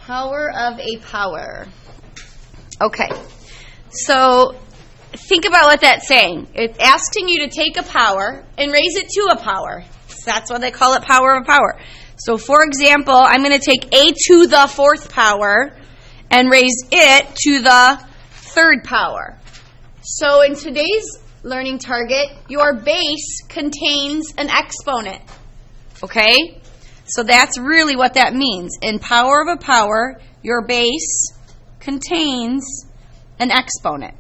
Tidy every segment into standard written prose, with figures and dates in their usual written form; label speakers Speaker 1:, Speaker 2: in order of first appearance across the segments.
Speaker 1: Power of a power. Okay, so think about what that's saying. It's asking you to take a power and raise it to a power. So that's why they call it power of a power. So for example, I'm going to take a to the fourth power and raise it to the third power. So in today's learning target, your base contains an exponent. Okay? So that's really what that means. In power of a power, your base contains an exponent.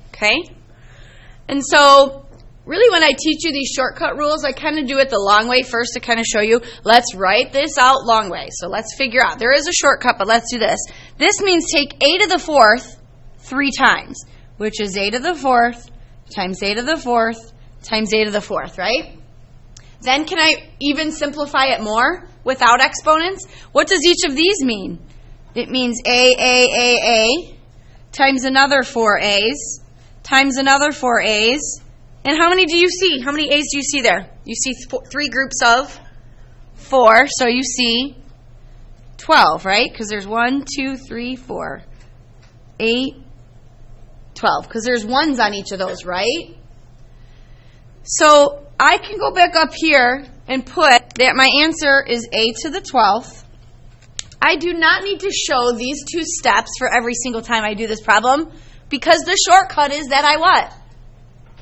Speaker 1: Okay? And so, really when I teach you these shortcut rules, I kind of do it the long way first to kind of show you, let's write this out long way. So let's figure out. There is a shortcut, but let's do this. This means take a to the fourth 3 times, which is a to the fourth times a to the fourth times a to the fourth, right? Then can I even simplify it more without exponents? What does each of these mean? It means a times another 4 a's times another 4 a's. And how many do you see? How many a's do you see there? You see 3 groups of 4, so you see 12, right? Because there's 1, 2, 3, 4, 8, 12. Because there's 1s on each of those, right? So I can go back up here and put that my answer is a to the 12th. I do not need to show these 2 steps for every single time I do this problem because the shortcut is that I what?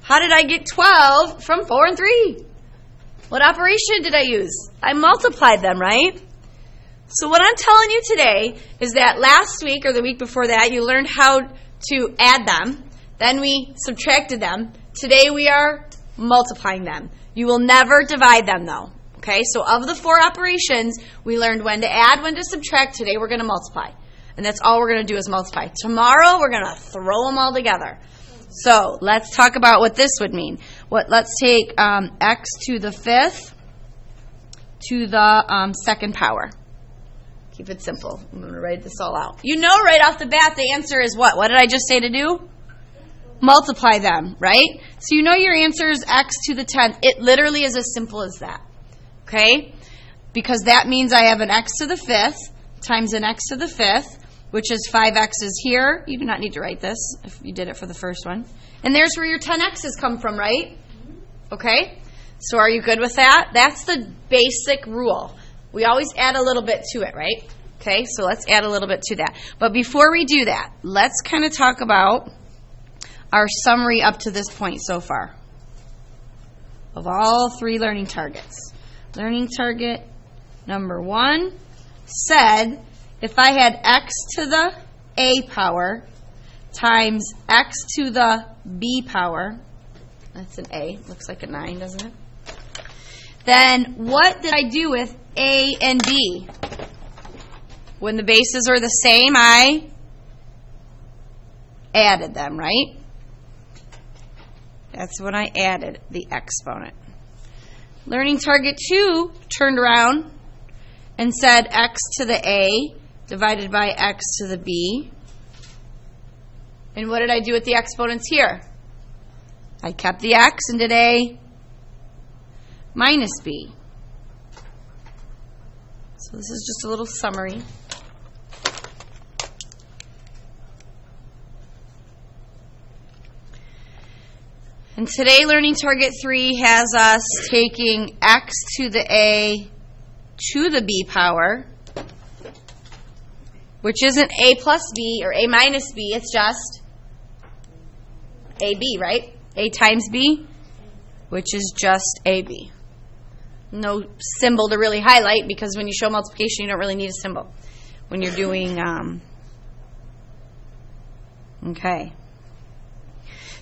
Speaker 1: How did I get 12 from 4 and 3? What operation did I use? I multiplied them, right? So what I'm telling you today is that last week or the week before that, you learned how to add them. Then we subtracted them. Today we are multiplying them. You will never divide them though. Okay, so of the 4 operations, we learned when to add, when to subtract. Today we're going to multiply. And that's all we're going to do is multiply. Tomorrow we're going to throw them all together. So let's talk about what this would mean. Let's take x to the 5th to the 2nd power. Keep it simple. I'm going to write this all out. You know right off the bat the answer is what? What did I just say to do? Multiply them, right? So you know your answer is x to the 10th. It literally is as simple as that. Okay? Because that means I have an x to the 5th times an x to the 5th, which is 5x's here. You do not need to write this if you did it for the first one. And there's where your 10x's come from, right? Okay? So are you good with that? That's the basic rule. We always add a little bit to it, right? Okay, so let's add a little bit to that. But before we do that, let's kind of talk about our summary up to this point so far of all 3 learning targets. Learning target number 1 said if I had x to the a power times x to the b power, that's an a, looks like a 9, doesn't it? Then what did I do with a and b? When the bases are the same, I added them, right? That's when I added the exponent. Learning target 2 turned around and said x to the a divided by x to the b. And what did I do with the exponents here? I kept the x and did a minus b. So this is just a little summary. And today, learning target 3 has us taking x to the a to the b power, which isn't a plus b or a minus b, it's just ab, right? A times b, which is just ab. No symbol to really highlight because when you show multiplication, you don't really need a symbol when you're doing, okay.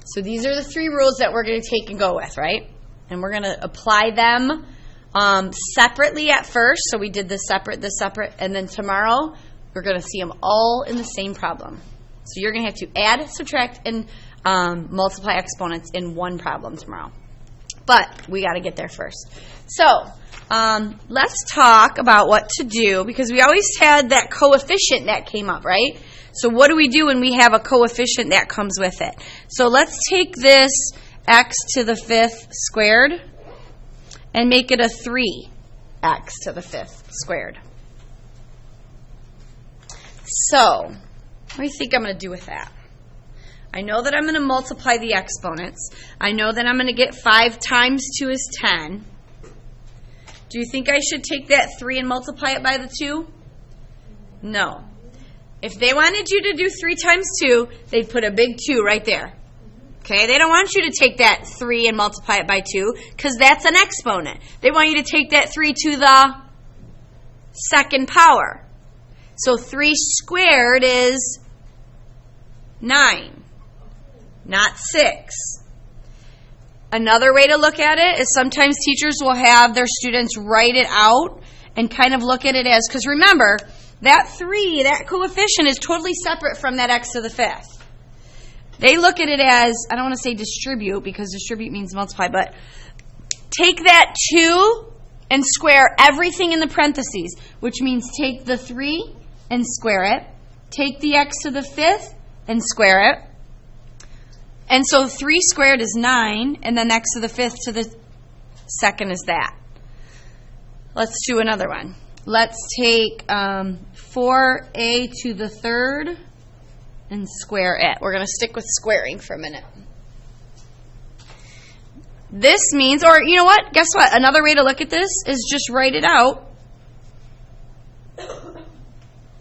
Speaker 1: So these are the 3 rules that we're going to take and go with, right? And we're going to apply them separately at first. So we did the separate, and then tomorrow we're going to see them all in the same problem. So you're going to have to add, subtract, and multiply exponents in one problem tomorrow. But we got to get there first. So let's talk about what to do because we always had that coefficient that came up, right? So what do we do when we have a coefficient that comes with it? So let's take this x to the 5th squared and make it a 3x x to the 5th squared. So, what do you think I'm going to do with that? I know that I'm going to multiply the exponents. I know that I'm going to get 5 times 2 is 10. Do you think I should take that 3 and multiply it by the 2? No. If they wanted you to do 3 times 2, they'd put a big 2 right there. Okay? They don't want you to take that 3 and multiply it by 2 because that's an exponent. They want you to take that 3 to the 2nd power. So 3 squared is 9, not 6. Another way to look at it is sometimes teachers will have their students write it out and kind of look at it as, because remember, that 3, that coefficient is totally separate from that x to the 5th. They look at it as, I don't want to say distribute because distribute means multiply, but take that 2 and square everything in the parentheses, which means take the 3 and square it, take the x to the 5th and square it. And so 3 squared is 9, and then x to the 5th to the 2nd is that. Let's do another one. Let's take 4a to the 3rd and square it. We're going to stick with squaring for a minute. This means, or you know what? Guess what? Another way to look at this is just write it out.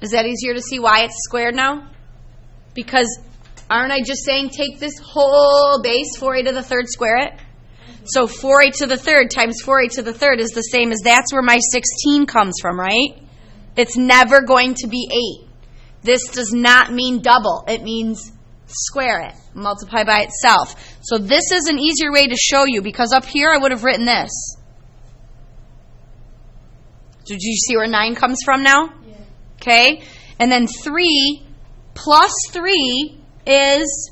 Speaker 1: Is that easier to see why it's squared now? Because aren't I just saying take this whole base, 4a to the 3rd, square it? So 4a to the 3rd times 4a to the 3rd is the same as, that's where my 16 comes from, right? It's never going to be 8. This does not mean double. It means square it, multiply by itself. So this is an easier way to show you, because up here I would have written this. Did you see where 9 comes from now? Yeah. Okay. And then 3 plus 3 is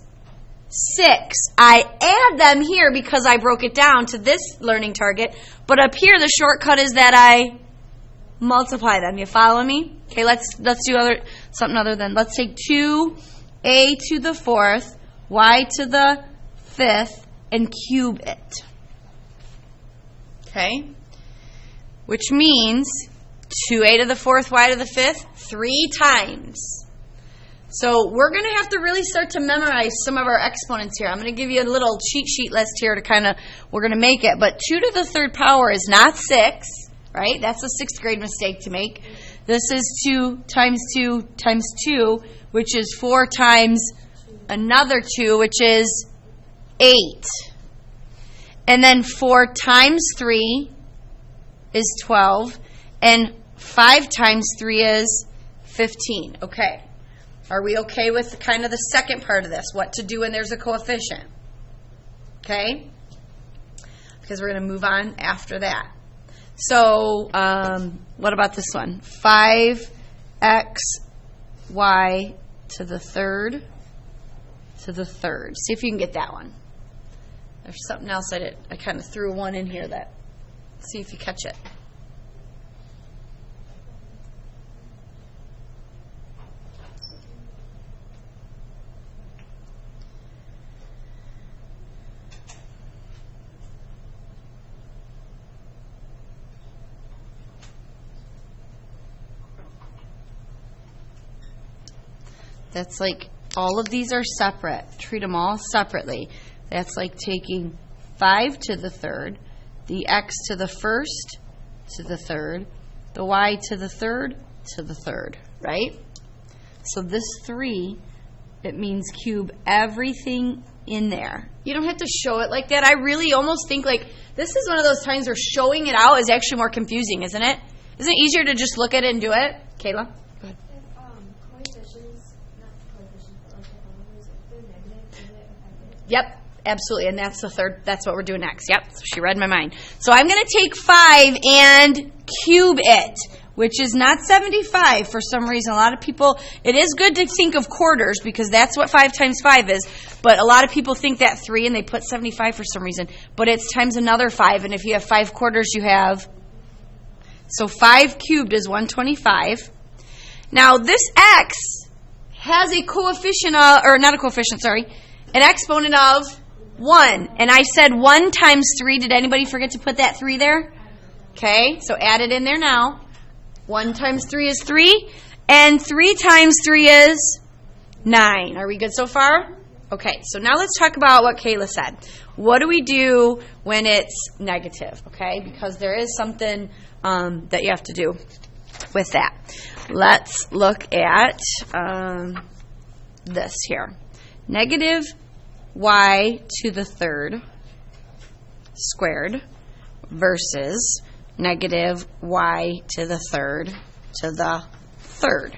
Speaker 1: 6. I add them here because I broke it down to this learning target. But up here, the shortcut is that I multiply them. You follow me? Okay, let's do something other than, let's take 2a to the 4th, y to the 5th, and cube it. Okay? Which means 2a to the 4th, y to the 5th, 3 times. So we're going to have to really start to memorize some of our exponents here. I'm going to give you a little cheat sheet list here to kind of, we're going to make it. But 2 to the 3rd power is not 6, right? That's a 6th grade mistake to make. This is 2 times 2 times 2, which is 4 times another 2, which is 8. And then 4 times 3 is 12. And 5 times 3 is 15. Okay. Are we okay with kind of the second part of this? What to do when there's a coefficient? Okay? Because we're going to move on after that. So, what about this one? 5xy to the 3rd to the 3rd. See if you can get that one. There's something else I did. I kind of threw one in here that, see if you catch it. That's like, all of these are separate. Treat them all separately. That's like taking 5 to the 3rd, the x to the 1st to the 3rd, the y to the 3rd to the 3rd, right? So this 3, it means cube everything in there. You don't have to show it like that. I really almost think like, this is one of those times where showing it out is actually more confusing, isn't it? Isn't it easier to just look at it and do it? Kayla? Go ahead. Yep, absolutely, and that's the third, that's what we're doing next. Yep, so she read my mind. So I'm going to take 5 and cube it, which is not 75 for some reason. A lot of people, it is good to think of quarters because that's what 5 times 5 is, but a lot of people think that 3 and they put 75 for some reason, but it's times another 5, and if you have 5 quarters, you have, so 5 cubed is 125. Now this x has a coefficient of, or not a coefficient, sorry, an exponent of 1. And I said 1 times 3. Did anybody forget to put that 3 there? Okay, so add it in there now. 1 times 3 is 3, and 3 times 3 is 9. Are we good so far? Okay, so now let's talk about what Kayla said. What do we do when it's negative? Okay, because there is something that you have to do with that. Let's look at this here. Negative y to the third squared versus negative y to the third to the third.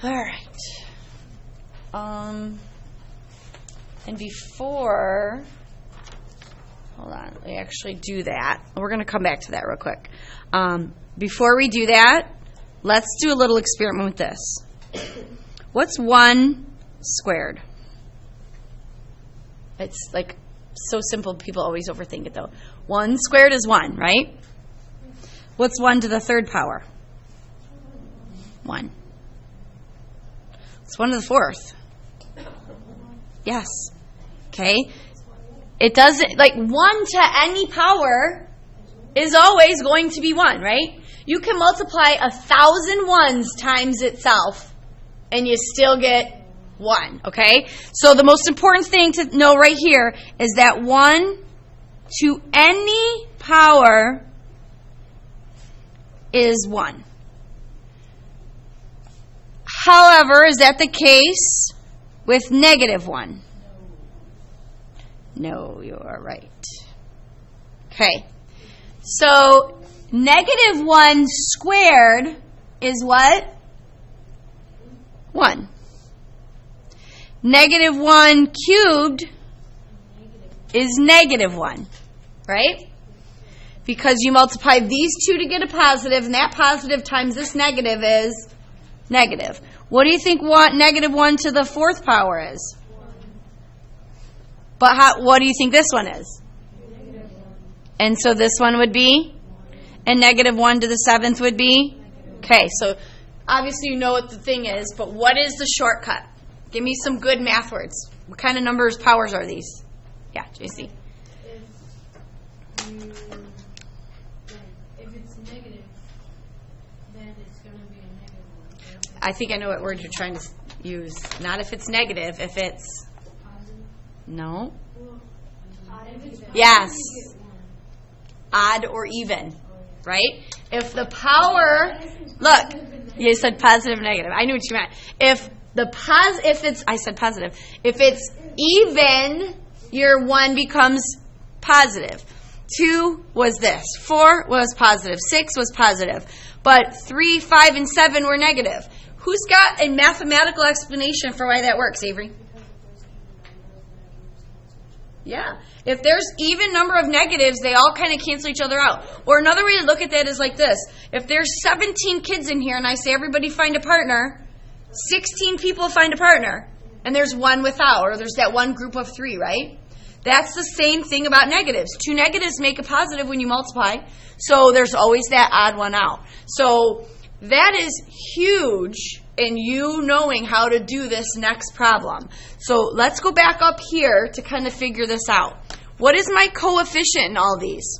Speaker 1: All right. And before, hold on, we actually do that. We're going to come back to that real quick. Before we do that, let's do a little experiment with this. What's 1 squared? It's like so simple, people always overthink it though. 1 squared is 1, right? What's 1 to the third power? 1. It's 1 to the fourth. Yes. Okay. It doesn't, like 1 to any power is always going to be 1, right? You can multiply 1,000 ones times itself and you still get 1, okay? So the most important thing to know right here is that 1 to any power is 1. However, is that the case with negative 1? No, you are right. Okay. So, negative 1 squared is what? 1. Negative 1 cubed is negative 1, right? Because you multiply these two to get a positive, and that positive times this negative is negative. What do you think negative 1 to the fourth power is?
Speaker 2: 1.
Speaker 1: But what do you think this one is?
Speaker 2: -1.
Speaker 1: And so this one would be?
Speaker 2: 1.
Speaker 1: And negative 1 to the seventh would be? Okay, so obviously you know what the thing is, but what is the shortcut? Give me some good math words. What kind of numbers, powers are these? Yeah, JC.
Speaker 2: If it's negative, then it's going to be a negative 1.
Speaker 1: I think I know what word you're trying to use. Not if it's negative, if it's...
Speaker 2: Positive?
Speaker 1: No.
Speaker 2: Well, if it's positive,
Speaker 1: Yes.
Speaker 2: you get 1.
Speaker 1: Odd or even, right? If the power... Look, you said positive and negative. I knew what you meant. If it's even, your 1 becomes positive. 2 was this. 4 was positive. 6 was positive. But 3, 5, and 7 were negative. Who's got a mathematical explanation for why that works, Avery? Yeah. If there's even number of negatives, they all kind of cancel each other out. Or another way to look at that is like this. If there's 17 kids in here and I say everybody find a partner, 16 people find a partner, and there's 1 without, or there's that one group of 3, right? That's the same thing about negatives. 2 negatives make a positive when you multiply, so there's always that odd one out. So that is huge in you knowing how to do this next problem. So let's go back up here to kind of figure this out. What is my coefficient in all these?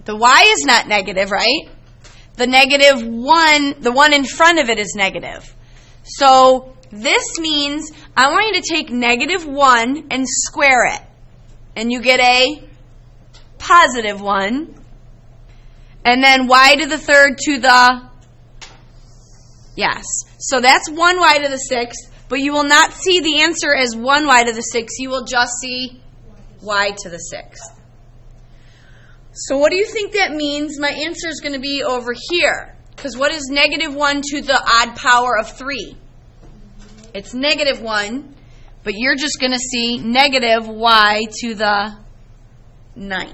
Speaker 1: The y is not negative, right? The negative 1, the one in front of it is negative. So this means I want you to take negative 1 and square it. And you get a positive 1. And then y to the third to the... Yes. So that's 1y to the 6th. But you will not see the answer as 1y to the 6th. You will just see y to the 6th. So what do you think that means? My answer is going to be over here. Because what is negative 1 to the odd power of 3? It's negative 1. But you're just going to see negative y to the 9th.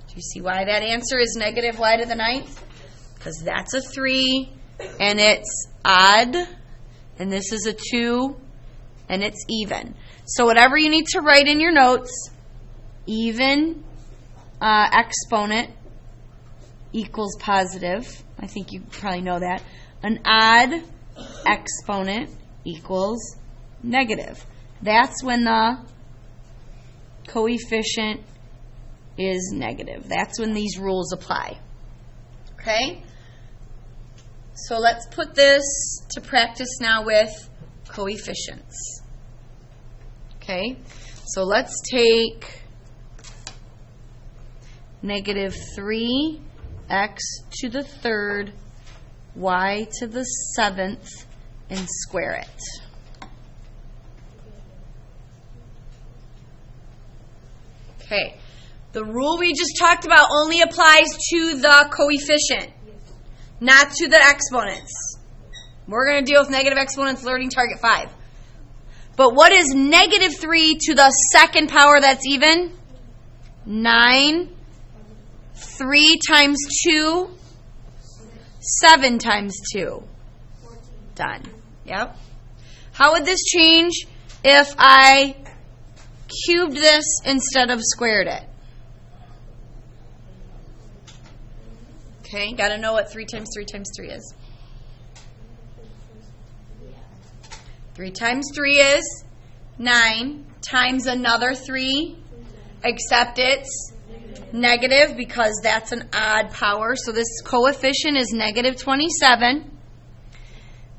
Speaker 1: Do you see why that answer is negative y to the 9th? Because that's a 3, and it's odd, and this is a 2, and it's even. So whatever you need to write in your notes, even exponent equals positive. I think you probably know that. An odd exponent equals negative. That's when the coefficient is negative. That's when these rules apply. Okay? So let's put this to practice now with coefficients. Okay? So let's take negative 3x to the third, y to the seventh, and square it. Okay. The rule we just talked about only applies to the coefficient, not to the exponents. We're going to deal with negative exponents learning target 5. But what is negative 3 to the second power that's even? 9. 3 times 2. 7 times 2. Done. Yep. How would this change if I cubed this instead of squared it? Okay, got to know what 3 times 3 times 3 is. 3 times 3 is 9 times another 3, except it's negative because that's an odd power. So this coefficient is negative 27.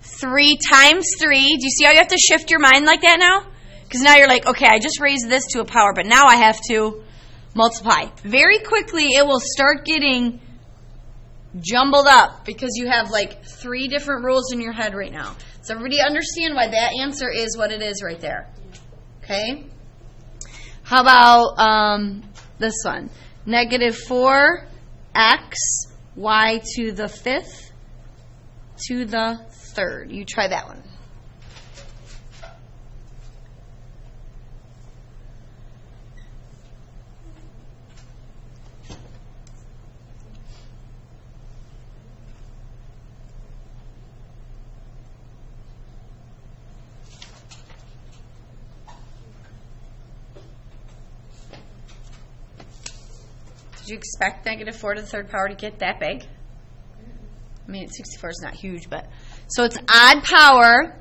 Speaker 1: 3 times 3. Do you see how you have to shift your mind like that now? Because now you're like, okay, I just raised this to a power, but now I have to multiply. Very quickly, it will start getting jumbled up because you have like 3 different rules in your head right now. So everybody understand why that answer is what it is right there. Okay? How about this one? Negative 4x, y to the fifth, to the third. You try that one. Did you expect negative 4 to the third power to get that big? I mean, 64 is not huge, but... So it's odd power,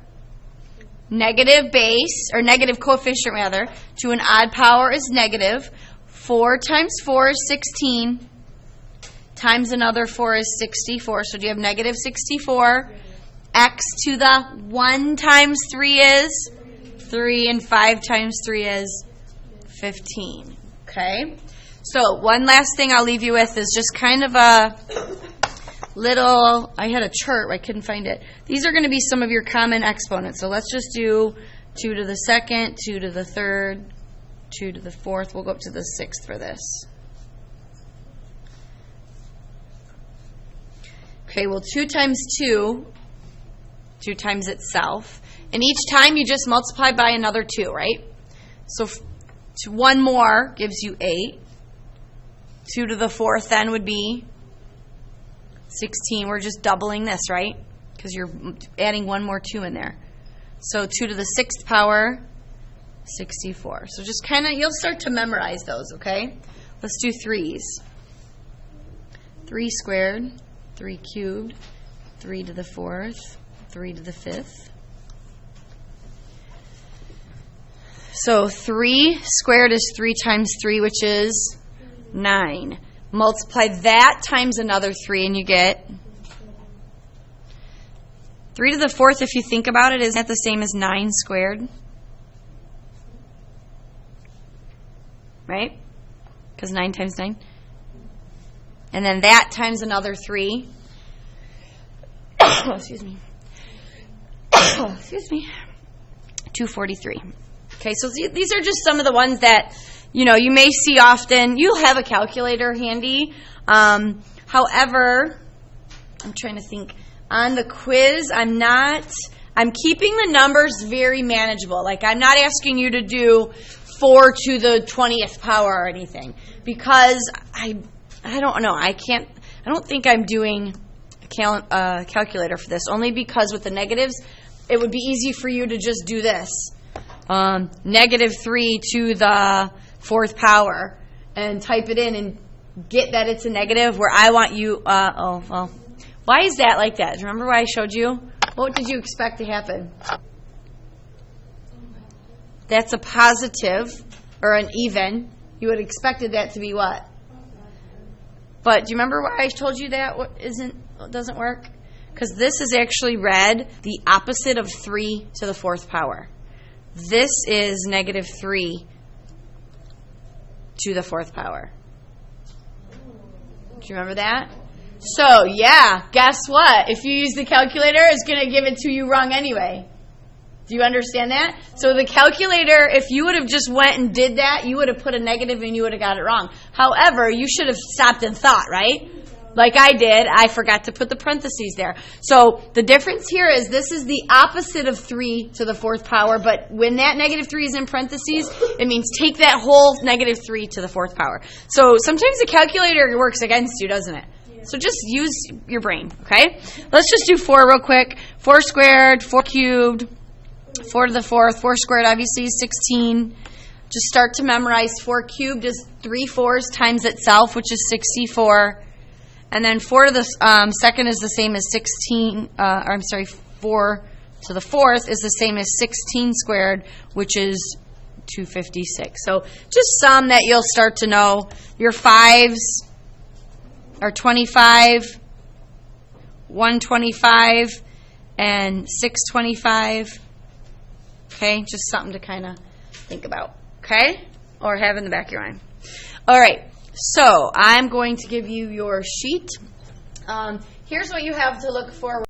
Speaker 1: negative base, or negative coefficient rather, to an odd power is negative. 4 times 4 is 16, times another 4 is 64. So do you have negative 64? X to the 1 times 3 is 3, and 5 times 3 is 15. Okay? So one last thing I'll leave you with is just kind of a little, I had a chart, I couldn't find it. These are going to be some of your common exponents. So let's just do 2 to the second, 2 to the third, 2 to the fourth. We'll go up to the sixth for this. Okay, well 2 times 2, 2 times itself. And each time you just multiply by another 2, right? So one more gives you 8. 2 to the fourth then would be 16. We're just doubling this, right? Because you're adding one more 2 in there. So 2 to the sixth power, 64. So just kind of, you'll start to memorize those, okay? Let's do 3s. 3 squared, 3 cubed, 3 to the fourth, 3 to the fifth. So 3 squared is 3 times 3, which is 9. Multiply that times another 3 and you get 3 to the fourth. If you think about it, isn't that the same as 9 squared? Right? Because 9 times 9. And then that times another 3. Excuse me. Excuse me. 243. Okay, so these are just some of the ones that you may see often. You'll have a calculator handy. However, I'm trying to think. On the quiz, I'm keeping the numbers very manageable. Like, I'm not asking you to do 4 to the 20th power or anything. Because I don't know. I don't think I'm doing a calculator for this. Only because with the negatives, it would be easy for you to just do this. Negative 3 to the fourth power and type it in and get that it's a negative, where I want you, why is that like that? Remember why I showed you? What did you expect to happen? That's a positive or an even. You would have expected that to be what? But do you remember why I told you that doesn't work? Because this is actually read the opposite of 3 to the 4th power. This is negative 3 to the 4th power. Do you remember that? So, yeah, guess what? If you use the calculator, it's going to give it to you wrong anyway. Do you understand that? So the calculator, if you would have just went and did that, you would have put a negative and you would have got it wrong. However, you should have stopped and thought, right? Like I did, I forgot to put the parentheses there. So the difference here is this is the opposite of 3 to the 4th power, but when that negative 3 is in parentheses, it means take that whole negative 3 to the 4th power. So sometimes the calculator works against you, doesn't it? So just use your brain, okay? Let's just do 4 real quick. 4 squared, 4 cubed, 4 to the 4th. 4 squared obviously is 16. Just start to memorize. 4 cubed is 3 4s times itself, which is 64. And then 4 to the second is the same as 16, 4 to the 4th is the same as 16 squared, which is 256. So just some that you'll start to know. Your 5s are 25, 125, and 625. Okay, just something to kind of think about. Okay? Or have in the back of your mind. All right. So I'm going to give you your sheet. Here's what you have to look for.